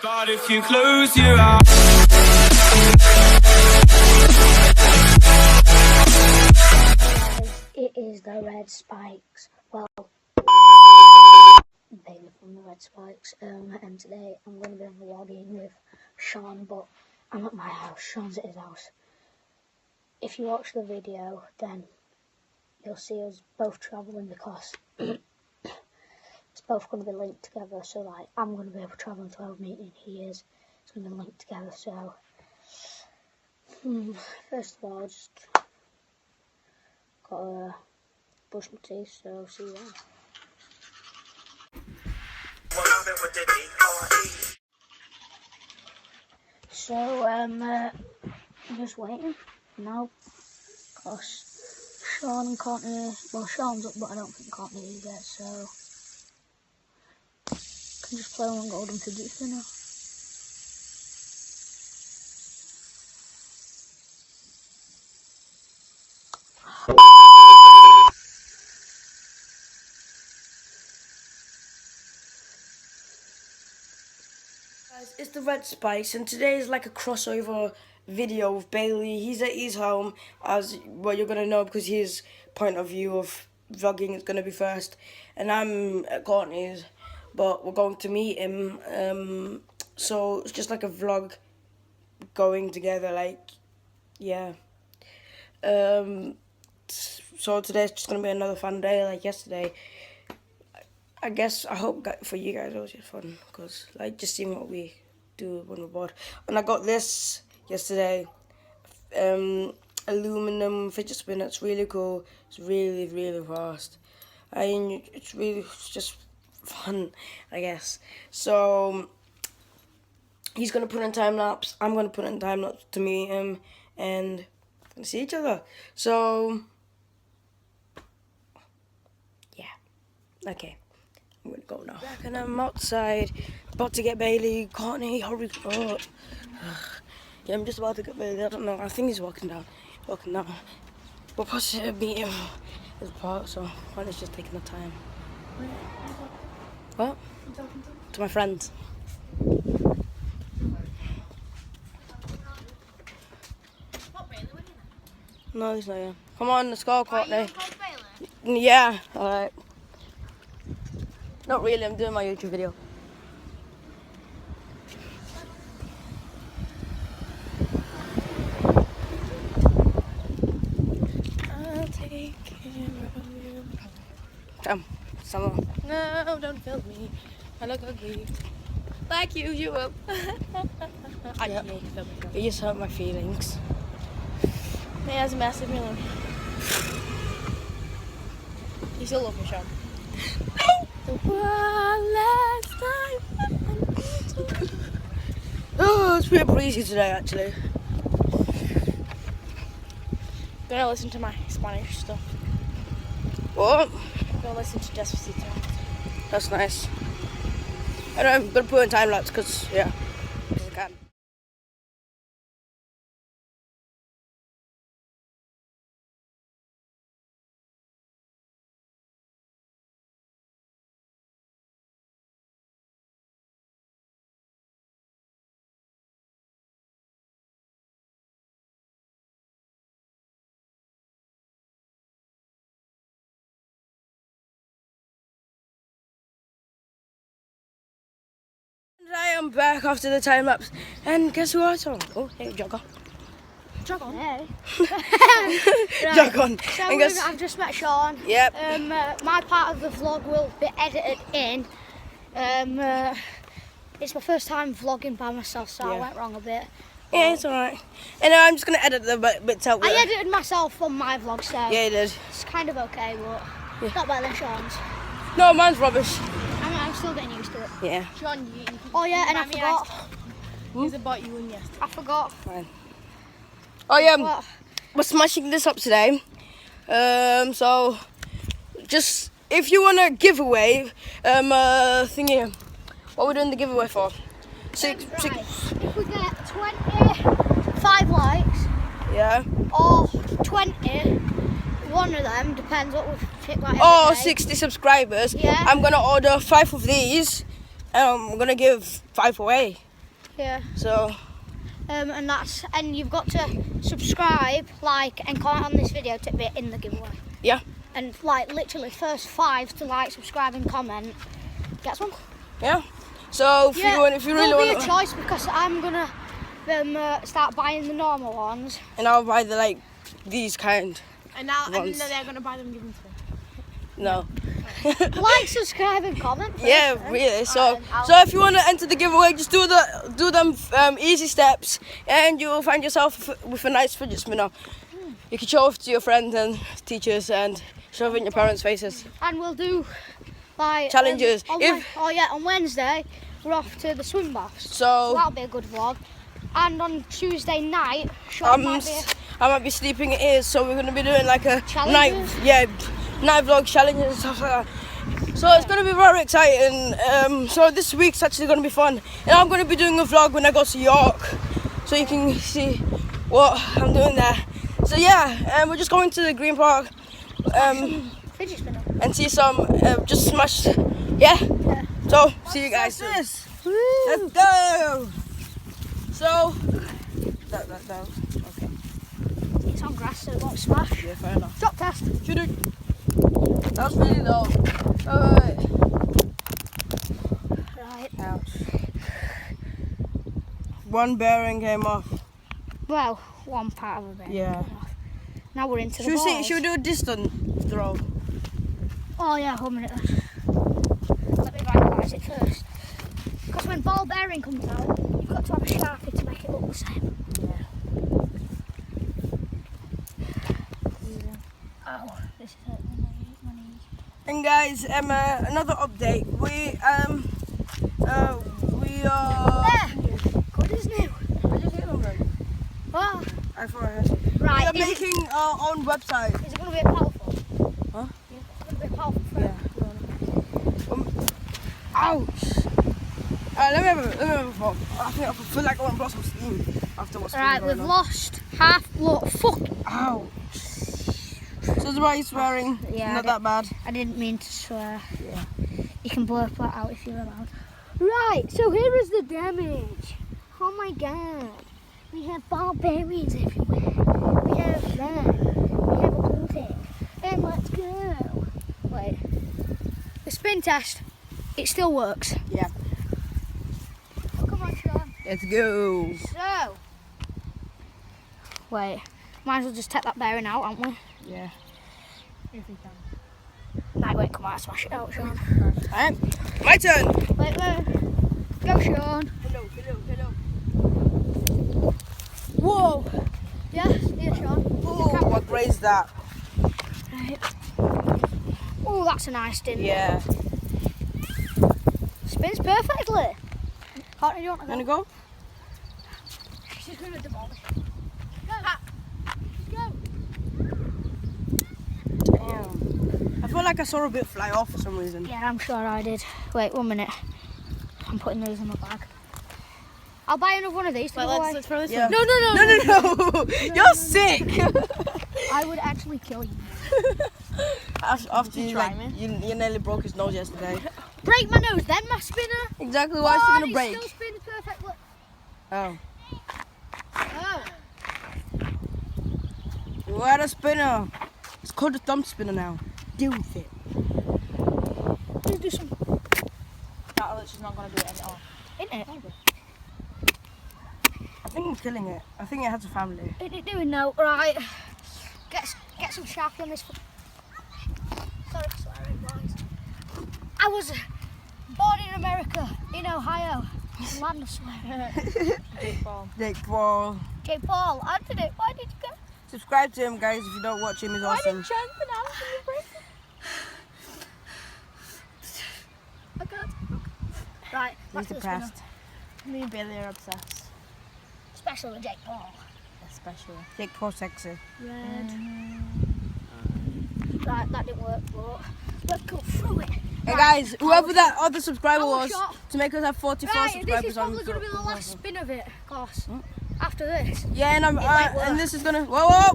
But if you close your eyes, it is the Red Spikes. Well, Bailey from the Red Spikes. And today I'm going to be vlogging with Sean, but I'm at my house. Sean's at his house. If you watch the video, then you'll see us both travelling because it's both going to be linked together. So, like, I'm going to be able to travel in 12 meeting. He is. It's going to be linked together. So, first of all, I just got to brush my teeth. So, see you then. So, I'm just waiting now, because Sean and Courtney, well, Sean's up, but I don't think Courtney is yet, so I can just play on golden fidget spinner. Guys, it's the Red Spikes, and today is like a crossover video with Bailey. He's at his home, as well you're gonna know because his point of view of vlogging is gonna be first, and I'm at Courtney's, but we're going to meet him. So it's just like a vlog going together, like, yeah. So today's just gonna be another fun day like yesterday. I guess, I hope for you guys it was just fun, because, like, just seeing what we do when we're bored. And I got this yesterday, aluminum fidget spinner. It's really cool. It's really, really fast. It's just fun, I guess. So, he's going to put in time-lapse. I'm going to put in time-lapse to meet him, and we're going to see each other. So, yeah. Okay. I'm gonna go now. Back and I'm outside, about to get Bailey. Courtney, hurry up. Yeah, I'm just about to get Bailey. I don't know. I think he's walking down. We're supposed to meet him at the park, so Courtney's just taking the time. What? To my friends. No, he's not here. Come on, let's go, Courtney. Yeah, alright. Not really, I'm doing my YouTube video. I'll take care of you. Come, someone. No, don't film me. I look ugly. Like you will. I just make film. You just hurt my feelings. He has a massive feeling. You still love me, Sean. The one last time. Oh, it's pretty breezy today, actually. Gonna listen to my Spanish stuff. What? Gonna listen to Despacito. That's nice. I'm gonna put in time lapse because, yeah, because I can. I am back after the time lapse, and guess who I saw? Oh, hey, Jogger. Hey. Jog on. So And guess, I've just met Sean. Yep. My part of the vlog will be edited in. It's my first time vlogging by myself, so I went wrong a bit. Yeah, it's alright. And I'm just gonna edit the bits out. I edited myself on my vlog, so yeah, you did. It's kind of okay, but not better than Sean's. No, mine's rubbish. I'm still getting used to it. Yeah. Sean, Oh yeah, and I forgot. He's about you and yesterday. I forgot. Fine. Oh yeah, What? we're smashing this up today. So just if you want a giveaway, thingy, what are we doing the giveaway for? Six. If we get 25 likes, Yeah. or 20, one of them depends what we pick. Like, Oh, every day. 60 subscribers. Yeah. I'm gonna order 5 of these. We're gonna give 5 away. Yeah. So and you've got to subscribe, like, and comment on this video to be in the giveaway. yeah. And like literally first 5 to like, subscribe, and comment gets one. Yeah. So if you really there'll want be a choice because I'm gonna start buying the normal ones. and I'll buy the like these kind. And now Ones. they're gonna buy them, give them to me. No. Like, subscribe, and comment. First, Yeah, then. really. So Alright, so if you want to enter the giveaway, just do them easy steps, and you will find yourself with a nice fidget spinner. You can show it to your friends and teachers and shove it in your parents' faces. And we'll do like Challenges. On Wednesday we're off to the swim baths. So So that'll be a good vlog. And on Tuesday night, Sean might be. I might be sleeping it is, so we're gonna be doing like a Challenges? night vlog challenges and stuff like that. So it's gonna be very exciting. So this week's actually gonna be fun, and I'm gonna be doing a vlog when I go to York, so you can see what I'm doing there. So yeah, we're just going to the Green Park Fidget spinner. and see some just smash. Yeah. So see you guys soon. Let's go. So that down. Okay. It's on grass, so it won't smash. Yeah, fair enough. Drop test. Shoot it. That was really low. Alright. Right. Ouch. One bearing came off. Well, one part of a bit. Yeah. Now we're into the balls. Should we do a distance throw? Oh yeah, hold a minute. Let me visualise it first. Because when ball bearing comes out, you've got to have a Sharpie to make it look the same. Oh, this is hurting my knee. And guys, another update. We are. There! Good as new. I just hit them then. Oh, I thought I heard it. We right. are making our own website. Is it going to be a powerful? Huh? Yeah, it's going to be a powerful frame. Ouch. Let me have a phone. I feel like I want to blow some steam after what's Right, going we've on. lost half. Look, fuck. Ouch. So it's about you swearing. Yeah, Not that bad. I didn't mean to swear. Yeah. You can blurp that out if you're allowed. Right, so here is the damage. Oh my god. We have ball bearings everywhere. We have that. We have a blue tick. And let's go. Wait. The spin test, it still works. Yeah. Come on, Sean. Let's go. So. Wait. Might as well just take that bearing out, aren't we? Yeah. If we can. No, it won't come out. Smash it out, Sean. Alright. My turn. Wait. Go, Sean. Hello. Whoa. Yeah, Sean. Oh, what grazed that? Right. Oh, that's a nice dint. Yeah. Spins perfectly. Courtney, do you want to Gonna go? go? She's going to demolish. Damn. I feel like I saw a bit fly off for some reason. Yeah, I'm sure I did. Wait, 1 minute. I'm putting those in my bag. I'll buy another one of these to Wait, give away. let's throw this Yeah. one. No. You're sick. I would actually kill you. After you, try like, me? you nearly broke his nose yesterday. Break my nose, then my spinner. Exactly. Why is she gonna it break? still spins perfectly. Oh. Oh. You had a spinner. It's called a thumb spinner now. Deal with it. Let's do some. No, she's not gonna do it anymore. Isn't it? I think I'm killing it. I think it has a family. Isn't it doing now? Right. Get some Sharpie on this. Sorry for swearing, boys. I was born in America, in Ohio. Land of swearing. Jake Paul. Jake Paul, I did it. Why did you go? Subscribe to him, guys, if you don't watch him. He's Why awesome. did Sean pronounce it break? I can't. Right, back He's to the spinner. depressed. Me and Bailey are obsessed. Especially with Jake Paul. Especially. Jake Paul sexy. Red. Right, that didn't work, but let's go through it. Hey guys, whoever that other subscriber Power was, shot. to make us have 44 Right, subscribers this is on probably going to be the last spin of it, of course. Hmm? After this. Yeah, and might work. and this is gonna whoa.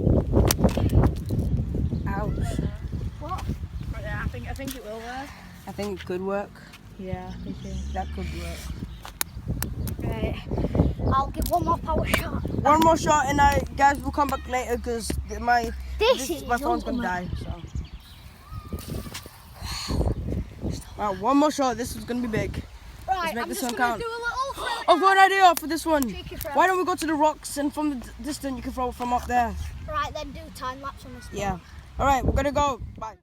Ouch. What? Yeah, I think it will work. I think it could work. Yeah, I think it. That could work. Right. I'll give one more power shot. One more shot, and guys, we'll come back later because my phone's gonna die. So. Alright, one more shot. This is gonna be big. Right, make I'm this just one gonna count. do a little throw. I've got an idea for this one. Cheeky throw. Why don't we go to the rocks, and from the distance you can throw it from up there. Right, then do time lapse on this. Yeah. Alright, we're gonna go. Bye.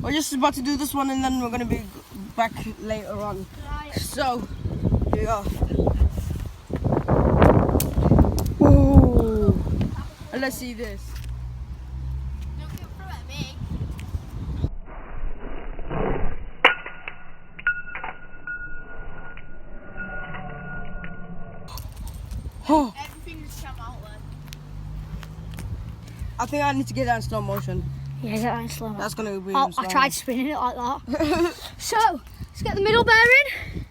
We're just about to do this one, and then we're gonna be back later on. Right. So, here we go. Ooh. And let's see this. Don't get through at me. Oh, Everything just come out then. I think I need to get that in slow motion. Yeah, get that in slow mo. That's gonna be. Oh, in slow I tried spinning it like that. So, let's get the middle bearing.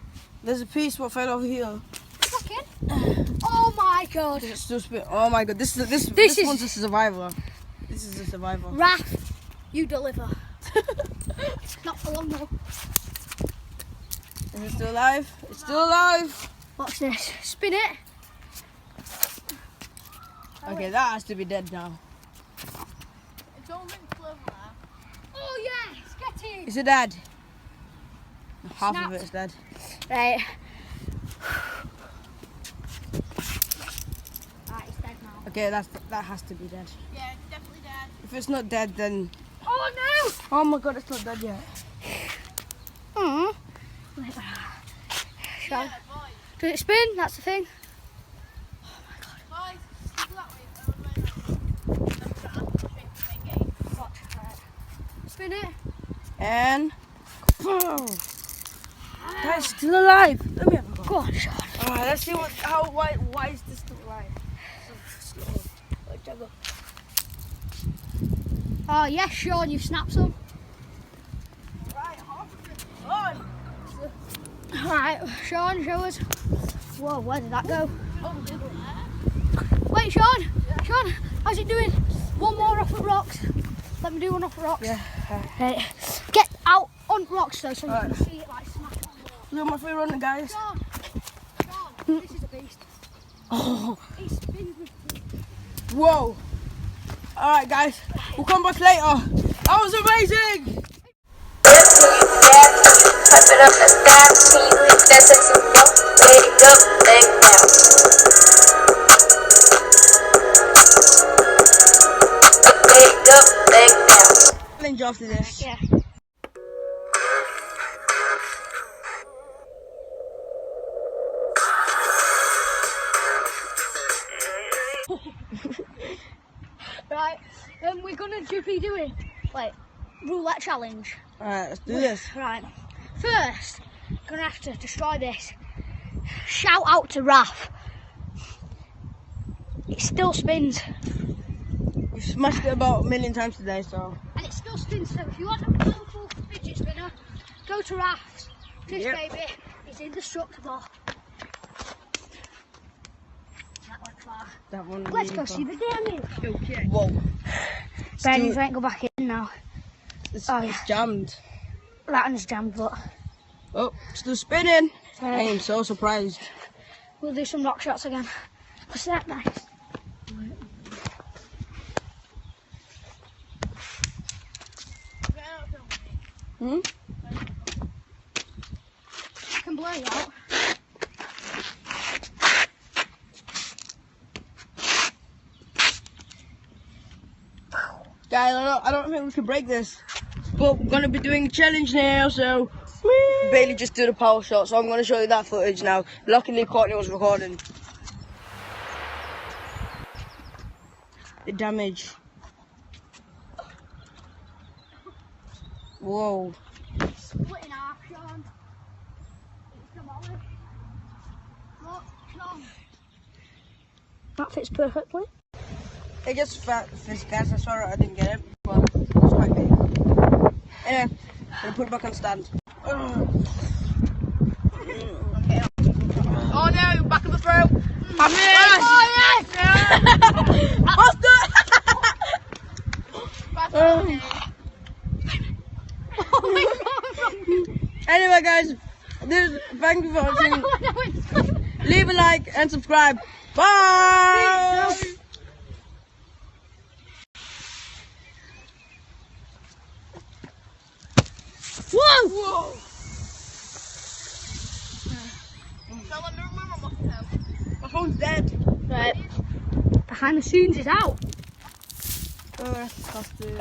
There's a piece what fell over here. Fucking. Oh my god. It's still spin. Oh my god, this is- one's a survivor. This is a survivor. Raph, you deliver. Not for long though. Is it still alive? It's still alive. Watch this. Spin it. Okay, that has to be dead now. It's all been clever there. Oh yes, get in. Is it dead? Half Snapped. of it is dead. Right. Right, it's dead now. Okay, that has to be dead. Yeah, it's definitely dead. If it's not dead, then Oh no! oh my god, it's not dead yet. Mm. Yeah, boys. Does it spin? That's the thing. Boys, stick that way. Watch. Right. Spin it. And boom. That's still alive. Let me have a go. Go on, Sean. Alright, let's see why is this still alive? So slow. Let's go. Oh yes, Sean, you've snapped some. Right, half of it gone. Alright, Sean, show us. Whoa, where did that go? Oh, Wait, Sean! Sean, how's it doing? One more off the rocks. Let me do one off the rocks. Yeah. Right. Get out on rocks though so you Alright. can see it like smack on the rock. Look at my free running, guys. Sean! Sean, this is a beast. Oh, It spins with whoa. Alright, guys, we'll come back later. That was amazing. Type it up and that. Can you leave that sexy walk? Let it go, leg down. Let it go, leg down. Challenge after this. Yeah. Right, we're gonna be doing roulette challenge. Alright, let's do this. Right, first, gonna have to destroy this. Shout out to Raph. It still spins, You smashed it about a million times today, so. and it still spins. So if you want a powerful fidget spinner, go to Raph's. This Yep. baby is indestructible. That went far. That one. Let's go see the damage. Okay. Whoa. Benny's ain't go back in now. It's, Oh, it's jammed. That one's jammed, but Oh, still spinning. I am so surprised. we'll do some rock shots again. What's that, nice? Hmm? I can blur you out. Guys, I don't think we can break this. But we're gonna be doing a challenge now, so Bailey just did a power shot, so I'm gonna show you that footage now. Luckily Courtney was recording. The damage. Whoa. Split in half, Sean. It's demolished. Look, Sean. That fits perfectly. It just fits gas, I saw it, I didn't get it, but it's quite big. Anyway, I'm gonna put it back on stand. Oh no, back of the throat. I missed! Oh yes! Back of the Anyway guys, thank you for watching. Leave a like and subscribe. Bye! Whoa! Whoa! Shall I remember myself? My phone's dead. Right. Behind the scenes is out. Oh, that's disgusting.